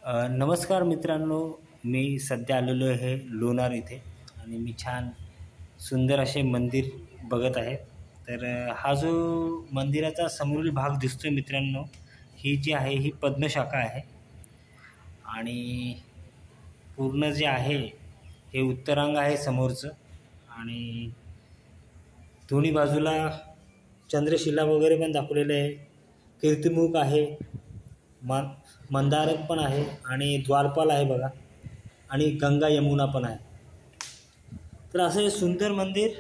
नमस्कार मित्रांनो, मी सध्या आलेलो आहे लोणार इथे आणि मी छान सुंदर असे मंदिर बघत आहे. तर हा जो मंदिराचा समोरील भाग दिसतोय मित्रांनो, ही जी आहे ही पद्मशाखा आहे आणि पूर्ण जे आहे हे उत्तरांग आहे समोरचं आणि दोन्ही बाजूला चंद्रशिला वगैरे पण दाखवलेले आहे. कीर्तिमुख आहे, मंदारक पण आहे आणि द्वारपाल आहे बघा आणि गंगा यमुना पण आहे. तर असं हे सुंदर मंदिर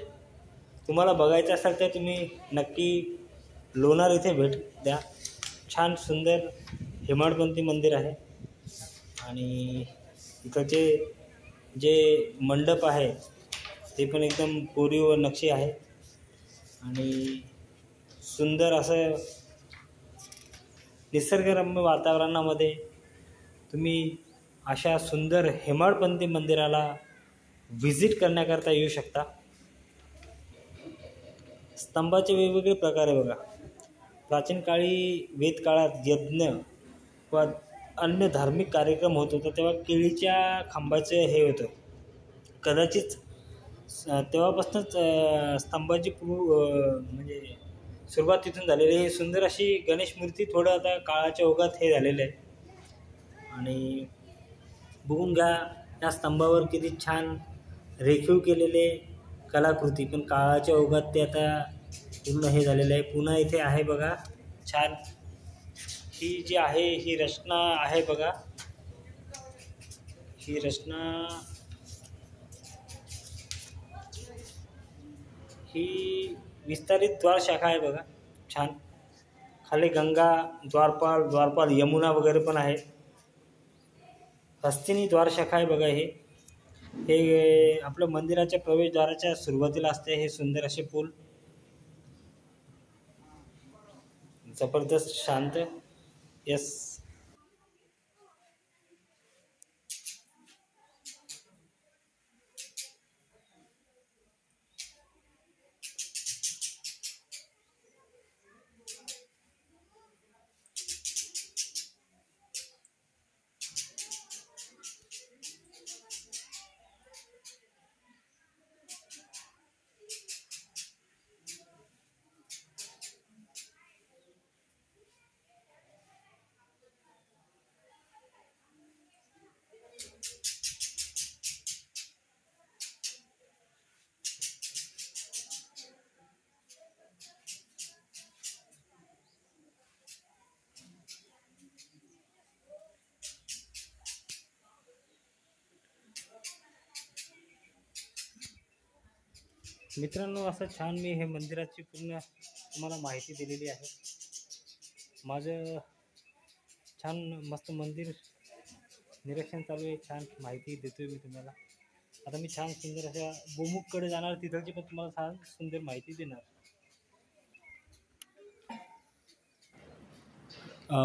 तुम्हाला बघायचं असेल तर तुम्ही नक्की लोणार इथे भेट द्या. छान सुंदर हेमाडपंथी मंदिर आहे आणि इकडचे जे मंडप आहे ते पण एकदम कोरीव नक्षी आहे आणि सुंदर असं निसर्गरम्य वातावरणामध्ये तुम्ही अशा सुंदर हेमाडपंथी मंदिराला व्हिजिट करण्याकरता येऊ शकता. स्तंभाचे वेगवेगळे प्रकार आहे बघा. प्राचीन काळी वेदकाळात यज्ञ व अन्य धार्मिक कार्यक्रम होत होता तेव्हा केळीच्या खांबाचे हे होतं. कदाचित तेव्हापासूनच स्तंभाची म्हणजे सुरुवात तिथून झालेली आहे. सुंदर अशी गणेश मूर्ती थोडं आता काळाच्या ओघात हे झालेलं आहे आणि बघून घ्या या स्तंभावर किती छान रेखीव केलेले कलाकृती, पण काळाच्या ओघात ते आता पूर्ण हे झालेलं आहे. पुन्हा इथे आहे बघा छान ही जी आहे ही रचना आहे बघा. ही रचना ही विस्तारित द्वार शाखा आहे बघा. छान खाली गंगा, द्वारपाल यमुना वगैरे पण आहे. हस्तिनी द्वार शाखा आहे बघा. हे आपल्या मंदिराच्या प्रवेशद्वाराच्या सुरुवातीला असते. हे सुंदर असे पूल जबरदस्त शांत. यस, मित्रांनो असं छान मी हे मंदिराची पूर्ण तुम्हाला माहिती दिलेली आहे. माझं छान मस्त मंदिर निरीक्षण चालू आहे. छान माहिती देतोय मी तुम्हाला. आता मी छान सुंदर अशा गोमुखकडे जाणार, तिथलची पण तुम्हाला छान सुंदर माहिती देणार.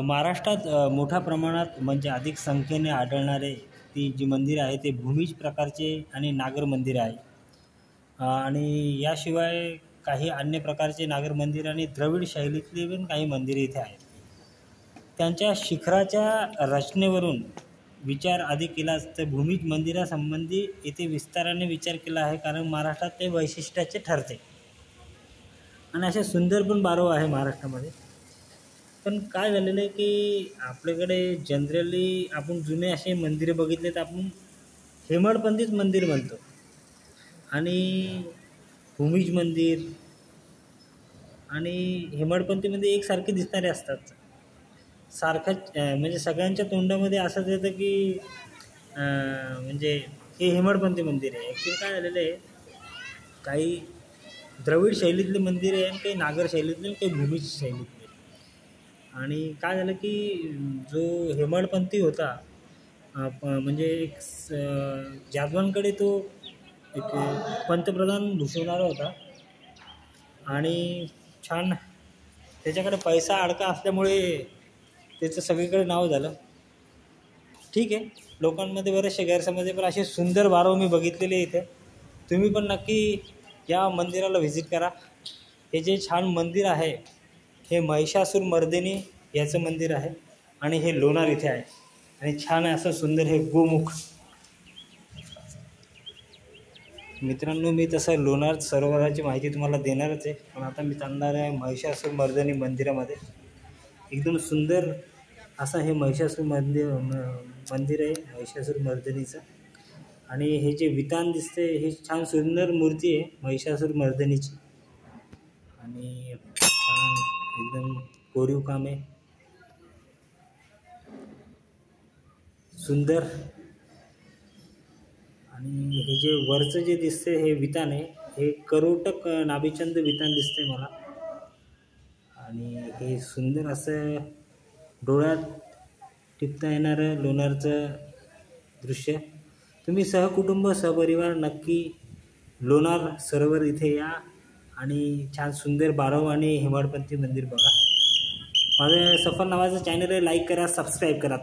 महाराष्ट्रात मोठ्या प्रमाणात म्हणजे अधिक संख्येने आढळणारे ती जी मंदिर आहे ते भूमिज प्रकारचे आणि नागर मंदिर आहे आणि याशिवाय काही अन्य प्रकारचे नागर मंदिर आणि द्रविड शैलीतले पण काही मंदिरे इथे आहेत. त्यांच्या शिखराच्या रचनेवरून विचार आधी केला तर भूमिज मंदिरासंबंधी इथे विस्ताराने विचार केला आहे, कारण महाराष्ट्रात ते वैशिष्ट्याचे ठरते आणि असे सुंदर पण बारव आहे महाराष्ट्रामध्ये. पण काय झालेलं आहे की आपल्याकडे जनरली आपण जुने असे मंदिरे बघितले तर आपण हेमाडपंथीच मंदिर म्हणतो आणि भूमिज मंदिर आणि हेमाडपंथीमध्ये एकसारखे दिसणारे असतात. सारखंच म्हणजे सगळ्यांच्या तोंडामध्ये असंच येतं की म्हणजे हे हेमाडपंथी मंदिर आहे. ॲक्च्युली काय झालेलं आहे, काही द्रविड शैलीतले मंदिर आहे आणि काही नागर शैलीतले, काही भूमिज शैलीतले. आणि काय झालं की जो हेमाडपंथी होता म्हणजे एक जाधवांकडे तो एक पंतप्रधान भूषवणारा होता आणि छान त्याच्याकडे पैसा अडका असल्यामुळे त्याचं सगळीकडे नाव झालं. ठीक आहे, लोकांमध्ये बरेचसे गैरसमज, पण असे सुंदर बारव मी बघितलेले इथे. तुम्ही पण नक्की या मंदिराला व्हिजिट करा. हे जे छान मंदिर आहे हे महिषासुरमर्दिनी याचं मंदिर आहे आणि हे लोणार इथे आहे. आणि छान असं सुंदर हे गोमुख. मित्रांनो, मी तसं लोणार सरोवराची माहिती तुम्हाला देणारच आहे, पण आता मी चालणार आहे महिषासूर मर्दिनी मंदिरामध्ये. एकदम सुंदर असं हे महिषासूर मंदिर आहे महिषासूर मर्दिनीचं. आणि हे जे वितान दिसते हे छान सुंदर मूर्ती आहे महिषासूर मर्दिनीची. आणि छान एकदम कोरीव काम आहे, सुंदर. आणि हे जे वरचं जे दिसते हे वितान आहे, हे करोटक नाभिचंद वितान दिसते मला. आणि हे सुंदर असं डोळ्यात टिपता येणारं लोणारचं दृश्य. तुम्ही सहकुटुंब सहपरिवार नक्की लोणार सरोवर इथे या आणि छान सुंदर बारव आणि हेमाडपंथी मंदिर बघा. माझं सफर नावाचं चॅनल आहे, लाईक करा, सबस्क्राईब करा.